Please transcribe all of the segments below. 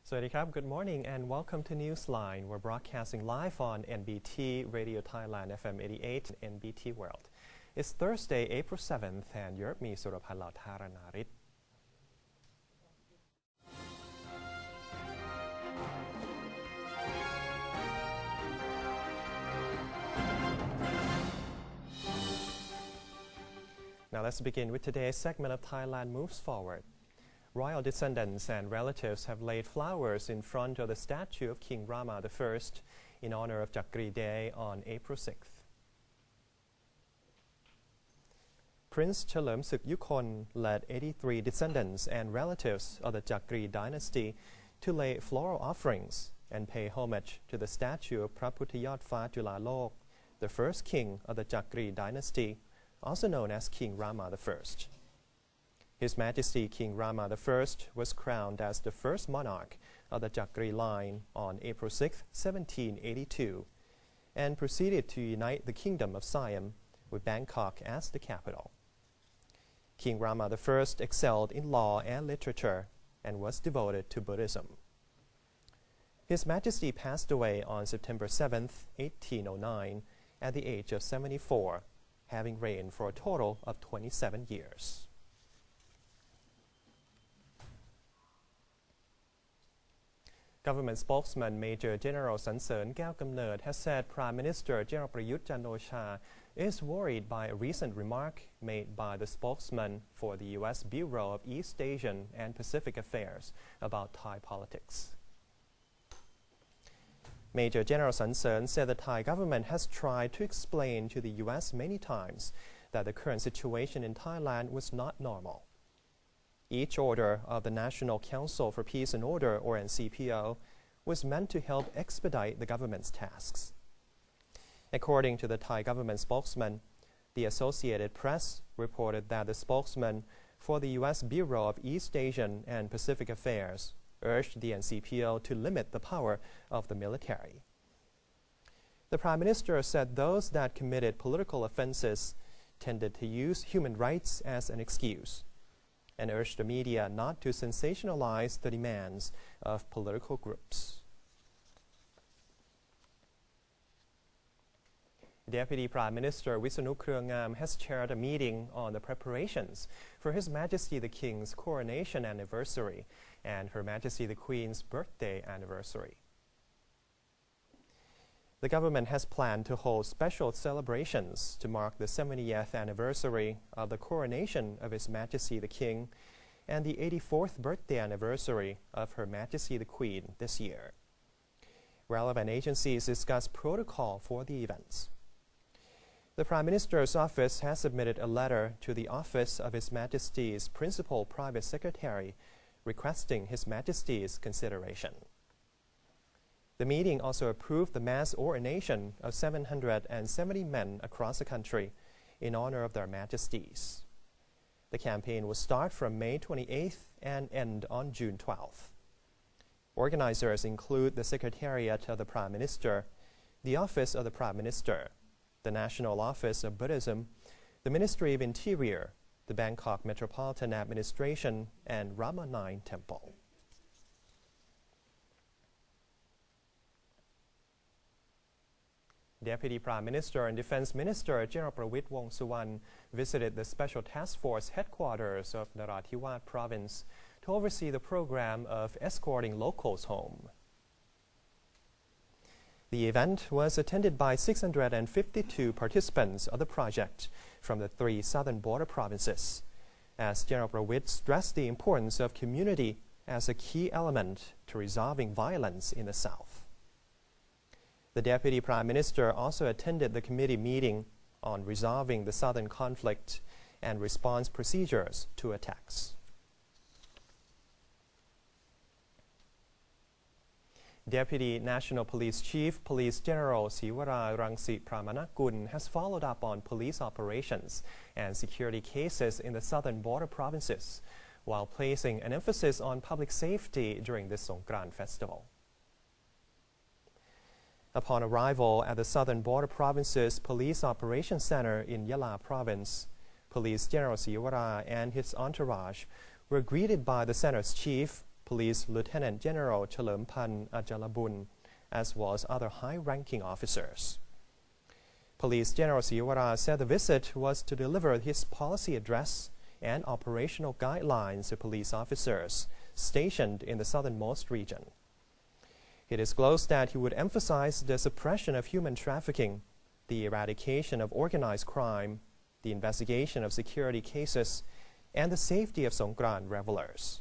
Sawasdee good morning and welcome to Newsline. We're broadcasting live on NBT Radio Thailand FM 88 and NBT World. It's Thursday, April 7th and you're me Surabhala Tharanarit. Now let's begin with today's segment of Thailand Moves Forward. Royal descendants and relatives have laid flowers in front of the statue of King Rama I in honor of Jakri Day on April 6th. Prince Chalerm Suk Yukon led 83 descendants and relatives of the Jakri dynasty to lay floral offerings and pay homage to the statue of Praputhayot Pha Julalok, the first king of the Jakri dynasty, also known as King Rama I. His Majesty King Rama I was crowned as the first monarch of the Jakri line on April 6, 1782, and proceeded to unite the Kingdom of Siam with Bangkok as the capital. King Rama I excelled in law and literature and was devoted to Buddhism. His Majesty passed away on September 7, 1809, at the age of 74, having reigned for a total of 27 years. Government spokesman Major General Sansern Kaew has said Prime Minister General Prayut Chan-o-cha is worried by a recent remark made by the spokesman for the U.S. Bureau of East Asian and Pacific Affairs about Thai politics. Major General Sansern said the Thai government has tried to explain to the U.S. many times that the current situation in Thailand was not normal. Each order of the National Council for Peace and Order, or NCPO, was meant to help expedite the government's tasks. According to the Thai government spokesman, the Associated Press reported that the spokesman for the U.S. Bureau of East Asian and Pacific Affairs urged the NCPO to limit the power of the military. The Prime Minister said those that committed political offenses tended to use human rights as an excuse, and urged the media not to sensationalize the demands of political groups. Deputy Prime Minister Wisanu Kreungam has chaired a meeting on the preparations for His Majesty the King's coronation anniversary and Her Majesty the Queen's birthday anniversary. The government has planned to hold special celebrations to mark the 70th anniversary of the coronation of His Majesty the King and the 84th birthday anniversary of Her Majesty the Queen this year. Relevant agencies discuss protocol for the events. The Prime Minister's office has submitted a letter to the office of His Majesty's Principal Private Secretary requesting His Majesty's consideration. The meeting also approved the mass ordination of 770 men across the country in honor of their Majesties. The campaign will start from May 28th and end on June 12th. Organizers include the Secretariat of the Prime Minister, the Office of the Prime Minister, the National Office of Buddhism, the Ministry of Interior, the Bangkok Metropolitan Administration, and Rama 9 Temple. Deputy Prime Minister and Defense Minister General Prawit Wongsuwan visited the Special Task Force headquarters of Narathiwat Province to oversee the program of escorting locals home. The event was attended by 652 participants of the project from the 3 southern border provinces, as General Prawit stressed the importance of community as a key element to resolving violence in the South. The Deputy Prime Minister also attended the committee meeting on resolving the southern conflict and response procedures to attacks. Deputy National Police Chief Police General Siwara Rangsit Pramanakul has followed up on police operations and security cases in the southern border provinces, while placing an emphasis on public safety during this Songkran festival. Upon arrival at the Southern Border Province's Police Operations Center in Yala Province, Police General Siwara and his entourage were greeted by the center's chief, Police Lieutenant General Chalermpan Ajalabun, as well as other high-ranking officers. Police General Siwara said the visit was to deliver his policy address and operational guidelines to police officers stationed in the southernmost region. He disclosed that he would emphasize the suppression of human trafficking, the eradication of organized crime, the investigation of security cases, and the safety of Songkran revelers.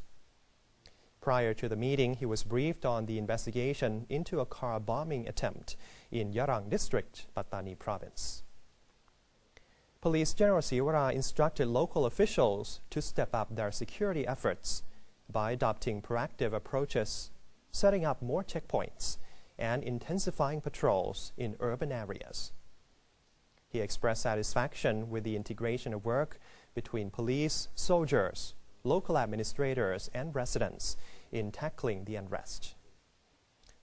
Prior to the meeting, he was briefed on the investigation into a car bombing attempt in Yarang District, Pattani Province. Police General Siwara instructed local officials to step up their security efforts by adopting proactive approaches, setting up more checkpoints, and intensifying patrols in urban areas. He expressed satisfaction with the integration of work between police, soldiers, local administrators, and residents in tackling the unrest.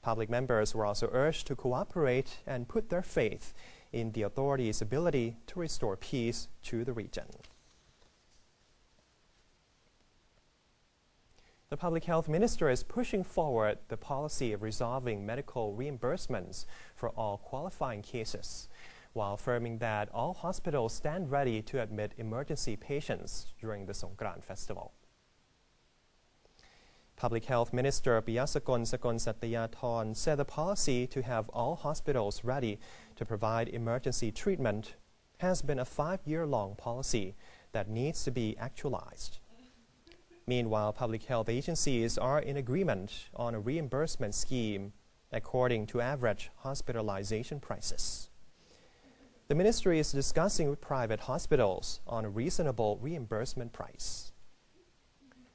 Public members were also urged to cooperate and put their faith in the authorities' ability to restore peace to the region. The Public Health Minister is pushing forward the policy of resolving medical reimbursements for all qualifying cases, while affirming that all hospitals stand ready to admit emergency patients during the Songkran festival. Public Health Minister Piyasakon Sakonsattayathon said the policy to have all hospitals ready to provide emergency treatment has been a 5-year-long policy that needs to be actualized. Meanwhile, public health agencies are in agreement on a reimbursement scheme according to average hospitalization prices. The ministry is discussing with private hospitals on a reasonable reimbursement price.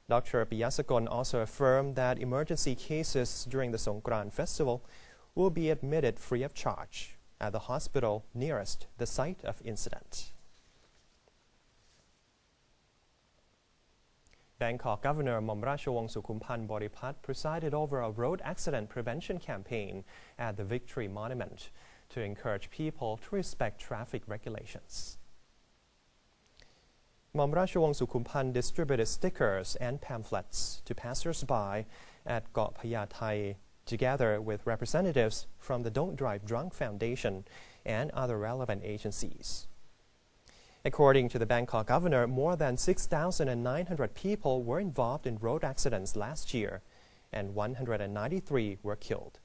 Dr. Piyasakon also affirmed that emergency cases during the Songkran festival will be admitted free of charge at the hospital nearest the site of incident. Bangkok Governor Momrachawong Sukhumpan Boripat presided over a road accident prevention campaign at the Victory Monument to encourage people to respect traffic regulations. Momrachawong Sukhumpan distributed stickers and pamphlets to passers-by at Got Phayathai, together with representatives from the Don't Drive Drunk Foundation and other relevant agencies. According to the Bangkok governor, more than 6,900 people were involved in road accidents last year, and 193 were killed.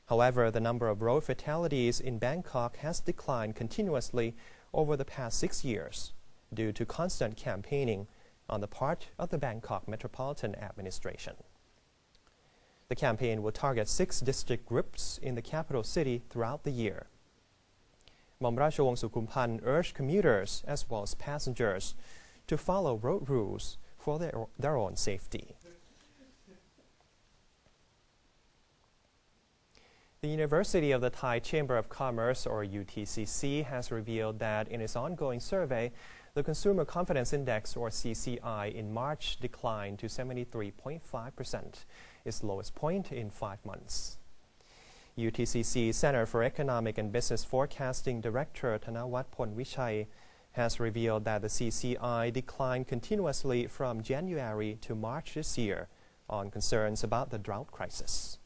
However, the number of road fatalities in Bangkok has declined continuously over the past 6 years due to constant campaigning on the part of the Bangkok Metropolitan Administration. The campaign will target 6 district groups in the capital city throughout the year. Momrachawong Sukhumpan urged commuters as well as passengers to follow road rules for their own safety. The University of the Thai Chamber of Commerce, or UTCC, has revealed that in its ongoing survey, the Consumer Confidence Index, or CCI, in March declined to 73.5%, its lowest point in 5 months. UTCC Center for Economic and Business Forecasting Director Thanawat Phonvichai has revealed that the CCI declined continuously from January to March this year on concerns about the drought crisis.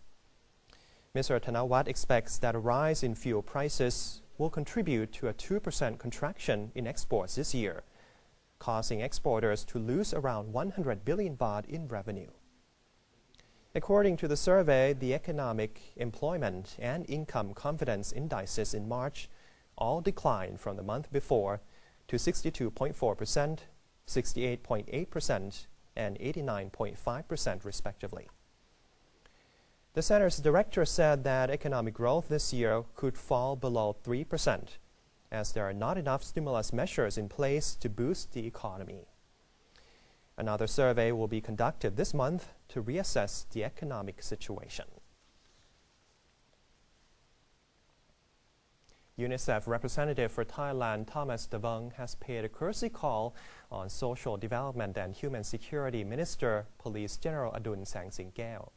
Mr. Thanawat expects that a rise in fuel prices will contribute to a 2% contraction in exports this year, causing exporters to lose around 100 billion baht in revenue. According to the survey, the economic, employment, and income confidence indices in March all declined from the month before to 62.4%, 68.8%, and 89.5% respectively. The center's director said that economic growth this year could fall below 3%, as there are not enough stimulus measures in place to boost the economy. Another survey will be conducted this month to reassess the economic situation. UNICEF representative for Thailand Thomas Davung has paid a courtesy call on Social Development and Human Security Minister Police General Adun Sangsingkeo.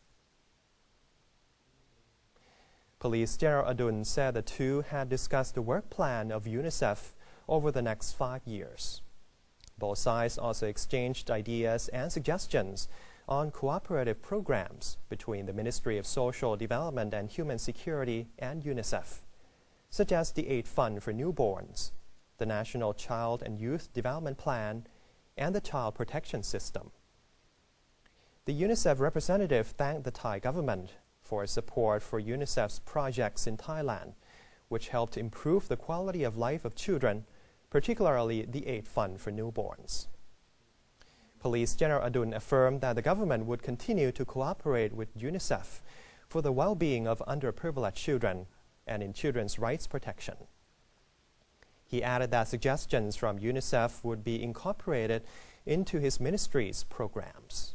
Police General Adun said the two had discussed the work plan of UNICEF over the next 5 years. Both sides also exchanged ideas and suggestions on cooperative programs between the Ministry of Social Development and Human Security and UNICEF, such as the Aid Fund for Newborns, the National Child and Youth Development Plan, and the Child Protection System. The UNICEF representative thanked the Thai government for its support for UNICEF's projects in Thailand, which helped improve the quality of life of children, particularly the Aid Fund for Newborns. Police General Adun affirmed that the government would continue to cooperate with UNICEF for the well-being of underprivileged children and in children's rights protection. He added that suggestions from UNICEF would be incorporated into his ministry's programs.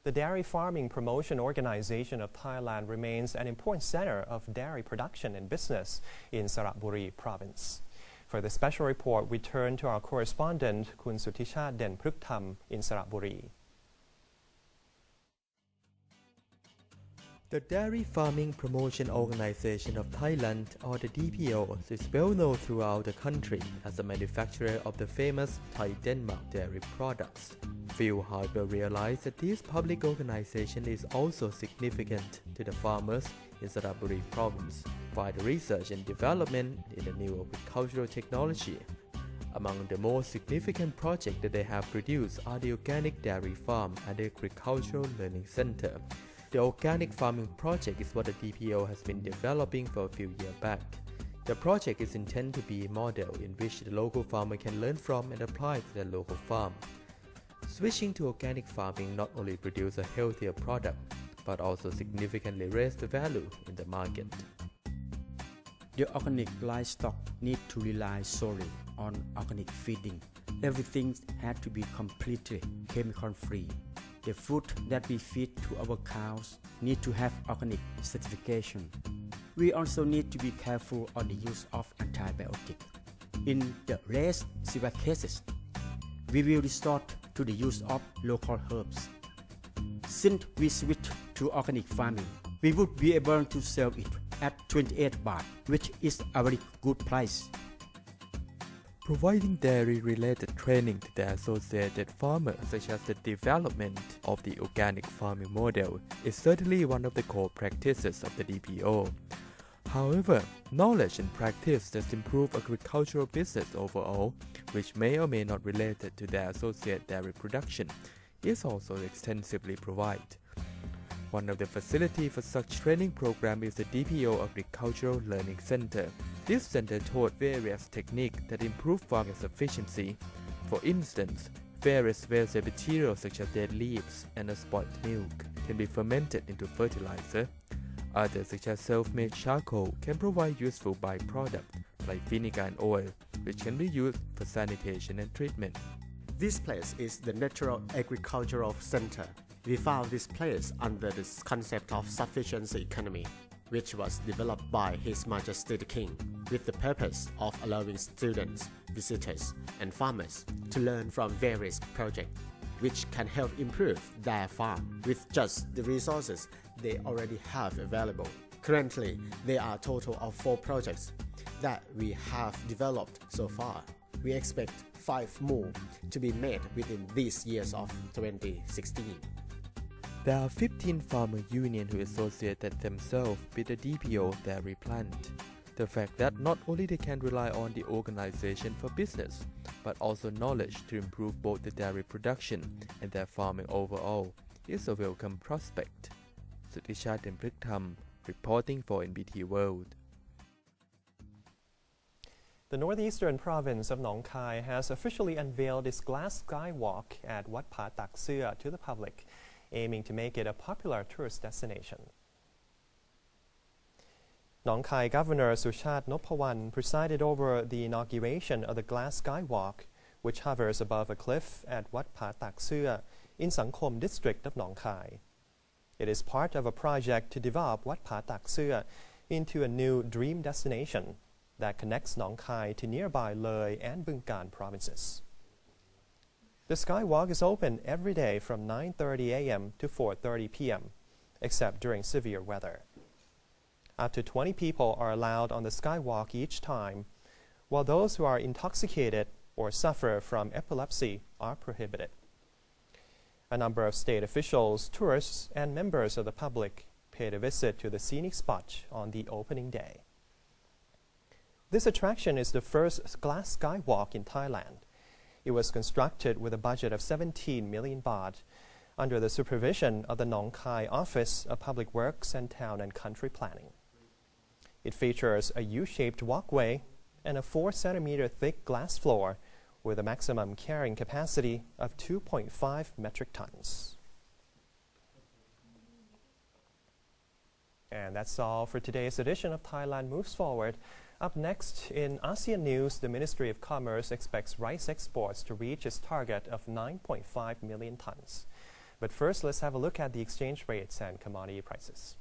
The Dairy Farming Promotion Organization of Thailand remains an important center of dairy production and business in Saratburi province. For the special report, we turn to our correspondent, Kun Sutishat Den Pruktham in Saratburi. The Dairy Farming Promotion Organization of Thailand, or the DPO, is well known throughout the country as a manufacturer of the famous Thai Denmark dairy products. Few, however, realize that this public organization is also significant to the farmers in Saratburi province by the research and development in the new agricultural technology. Among the most significant projects that they have produced are the Organic Dairy Farm and the Agricultural Learning Center. The organic farming project is what the DPO has been developing for a few years back. The project is intended to be a model in which the local farmer can learn from and apply to their local farm. Switching to organic farming not only produces a healthier product, but also significantly raises the value in the market. The organic livestock need to rely solely on organic feeding. Everything had to be completely chemical-free. The food that we feed to our cows need to have organic certification. We also need to be careful on the use of antibiotics. In the rare severe cases, we will resort to the use of local herbs. Since we switch to organic farming, we would be able to sell it at 28 baht, which is a very good price. Providing dairy-related training to the associated farmers, such as the development of the organic farming model, is certainly one of the core practices of the DPO. However, knowledge and practice that improve agricultural business overall, which may or may not relate to the associated dairy production, is also extensively provided. One of the facilities for such training program is the DPO Agricultural Learning Center. This center taught various techniques that improve farming efficiency. For instance, various waste materials such as dead leaves and spoiled milk can be fermented into fertilizer. Others such as self-made charcoal can provide useful byproducts like vinegar and oil, which can be used for sanitation and treatment. This place is the Natural Agricultural Center. We found this place under the concept of sufficiency economy, which was developed by His Majesty the King with the purpose of allowing students, visitors, and farmers to learn from various projects which can help improve their farm with just the resources they already have available. Currently, there are a total of 4 projects that we have developed so far. We expect 5 more to be made within these years of 2016. There are 15 farmer unions who associated themselves with the DPO dairy plant. The fact that not only they can rely on the organization for business, but also knowledge to improve both the dairy production and their farming overall is a welcome prospect. Sutishat Den Pruktham, reporting for NBT World. The northeastern province of Nong Khai has officially unveiled its glass skywalk at Wat Phra Tak Sua to the public, aiming to make it a popular tourist destination. Nong Khai Governor Sushat Noppawan presided over the inauguration of the glass skywalk, which hovers above a cliff at Wat Phra Tak Sua in Sangkhom district of Nong Khai. It is part of a project to develop Wat Phra Tak Sua into a new dream destination that connects Nong Khai to nearby Loi and Bungkan provinces. The skywalk is open every day from 9:30 a.m. to 4:30 p.m., except during severe weather. Up to 20 people are allowed on the skywalk each time, while those who are intoxicated or suffer from epilepsy are prohibited. A number of state officials, tourists, and members of the public paid a visit to the scenic spot on the opening day. This attraction is the first glass skywalk in Thailand. It was constructed with a budget of 17 million baht under the supervision of the Nong Khai Office of Public Works and Town and Country Planning. It features a U-shaped walkway and a 4-centimeter thick glass floor with a maximum carrying capacity of 2.5 metric tons. And that's all for today's edition of Thailand Moves Forward. Up next, in ASEAN news, the Ministry of Commerce expects rice exports to reach its target of 9.5 million tons. But first, let's have a look at the exchange rates and commodity prices.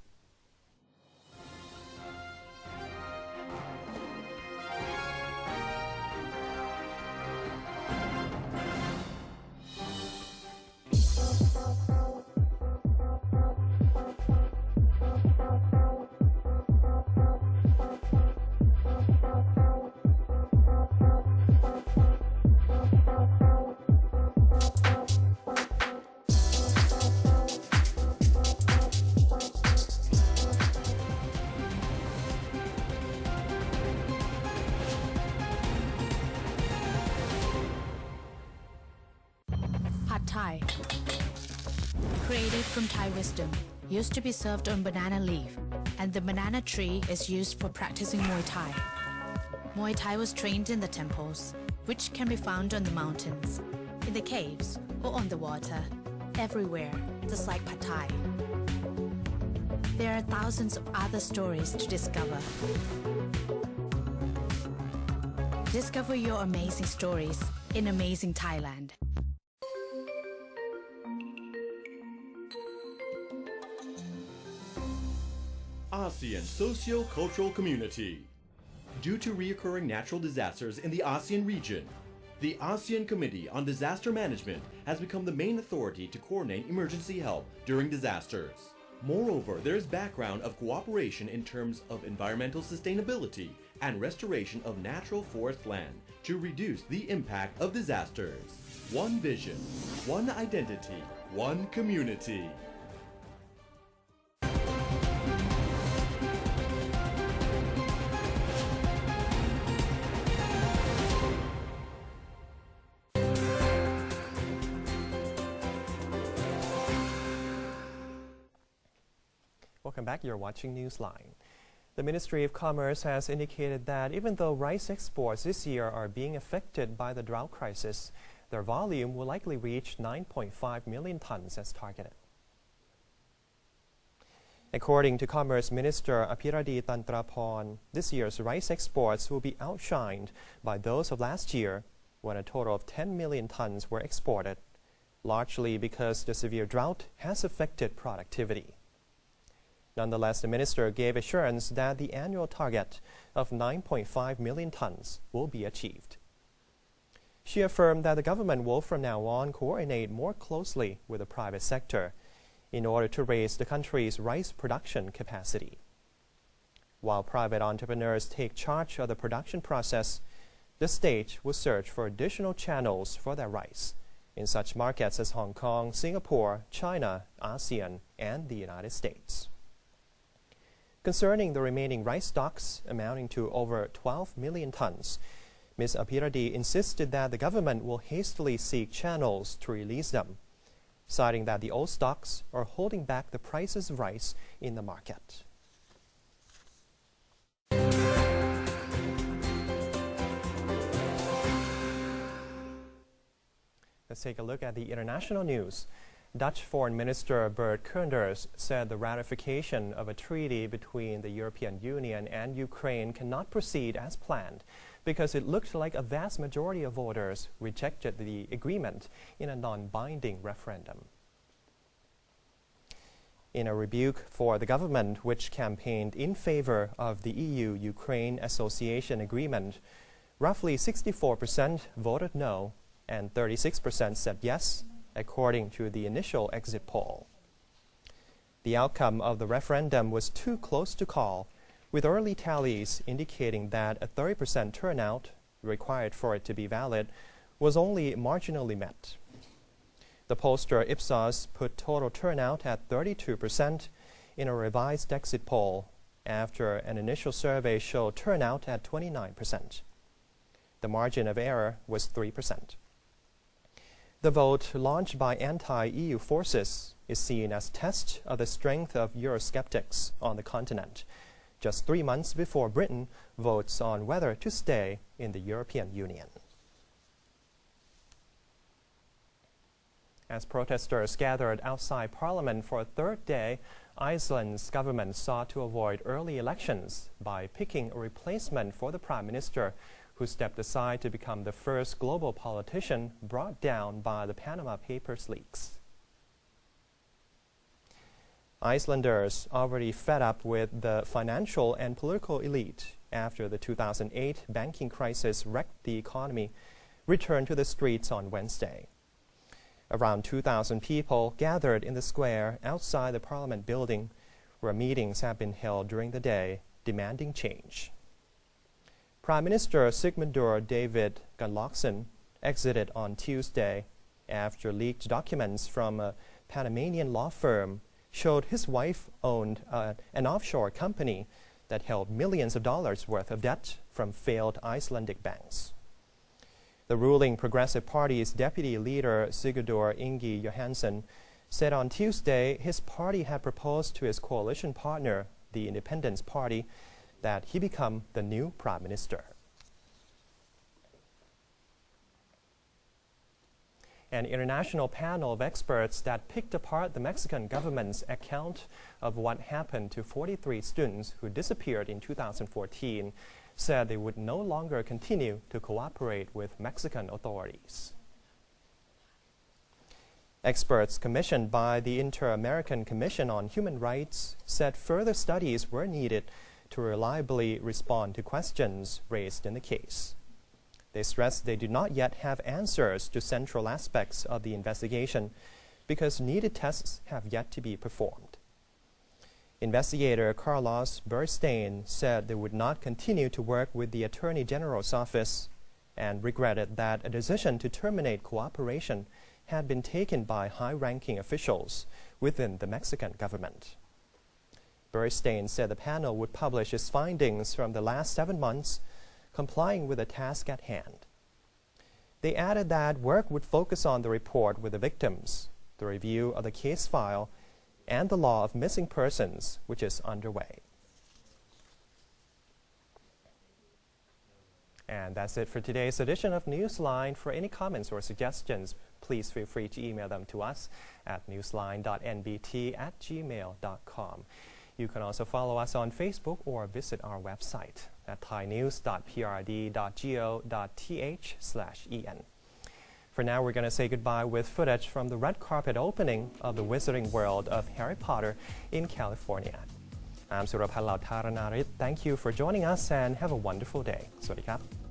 Thai. Created from Thai wisdom, used to be served on banana leaf, and the banana tree is used for practicing Muay Thai. Muay Thai was trained in the temples, which can be found on the mountains, in the caves, or on the water, everywhere, just like Pad Thai. There are thousands of other stories to discover. Discover your amazing stories in Amazing Thailand. ASEAN Socio-Cultural Community. Due to recurring natural disasters in the ASEAN region, the ASEAN Committee on Disaster Management has become the main authority to coordinate emergency help during disasters. Moreover, there is background of cooperation in terms of environmental sustainability and restoration of natural forest land to reduce the impact of disasters. One vision, one identity, one community. Welcome back. You're watching Newsline. The Ministry of Commerce has indicated that even though rice exports this year are being affected by the drought crisis, their volume will likely reach 9.5 million tons as targeted. According to Commerce Minister Apiradi Tantraporn, this year's rice exports will be outshined by those of last year, when a total of 10 million tons were exported, largely because the severe drought has affected productivity. Nonetheless, the minister gave assurance that the annual target of 9.5 million tons will be achieved. She affirmed that the government will from now on coordinate more closely with the private sector in order to raise the country's rice production capacity. While private entrepreneurs take charge of the production process, the state will search for additional channels for their rice in such markets as Hong Kong, Singapore, China, ASEAN, and the United States. Concerning the remaining rice stocks amounting to over 12 million tons, Ms. Apiradi insisted that the government will hastily seek channels to release them, citing that the old stocks are holding back the prices of rice in the market. Let's take a look at the international news. Dutch Foreign Minister Bert Koenders said the ratification of a treaty between the European Union and Ukraine cannot proceed as planned because it looked like a vast majority of voters rejected the agreement in a non-binding referendum. In a rebuke for the government, which campaigned in favor of the EU-Ukraine Association Agreement, roughly 64% voted no and 36% said yes, according to the initial exit poll. The outcome of the referendum was too close to call, with early tallies indicating that a 30% turnout required for it to be valid was only marginally met. The pollster Ipsos put total turnout at 32% in a revised exit poll after an initial survey showed turnout at 29%. The margin of error was 3%. The vote, launched by anti-EU forces, is seen as test of the strength of Eurosceptics on the continent, just 3 months before Britain votes on whether to stay in the European Union. As protesters gathered outside Parliament for a third day, Iceland's government sought to avoid early elections by picking a replacement for the Prime Minister, who stepped aside to become the first global politician brought down by the Panama Papers leaks. Icelanders, already fed up with the financial and political elite after the 2008 banking crisis wrecked the economy, returned to the streets on Wednesday. Around 2,000 people gathered in the square outside the Parliament building, where meetings have been held during the day, demanding change. Prime Minister Sigmundur David Gunnlaugsson exited on Tuesday after leaked documents from a Panamanian law firm showed his wife owned an offshore company that held millions of dollars worth of debt from failed Icelandic banks. The ruling Progressive Party's deputy leader Sigurdur Ingi Johannsson said on Tuesday his party had proposed to his coalition partner, the Independence Party, that he become the new prime minister. An international panel of experts that picked apart the Mexican government's account of what happened to 43 students who disappeared in 2014 said they would no longer continue to cooperate with Mexican authorities. Experts commissioned by the Inter-American Commission on Human Rights said further studies were needed to reliably respond to questions raised in the case. They stressed they do not yet have answers to central aspects of the investigation because needed tests have yet to be performed. Investigator Carlos Burstein said they would not continue to work with the Attorney General's office and regretted that a decision to terminate cooperation had been taken by high-ranking officials within the Mexican government. Burstein said the panel would publish its findings from the last 7 months, complying with the task at hand. They added that work would focus on the report with the victims, the review of the case file, and the law of missing persons, which is underway. And that's it for today's edition of Newsline. For any comments or suggestions, please feel free to email them to us at newsline.nbt@gmail.com. You can also follow us on Facebook or visit our website at thainews.prd.go.th/en. For now, we're going to say goodbye with footage from the red carpet opening of the Wizarding World of Harry Potter in California. I'm Suraphal Lautharanarit. Thank you for joining us and have a wonderful day. สวัสดีครับ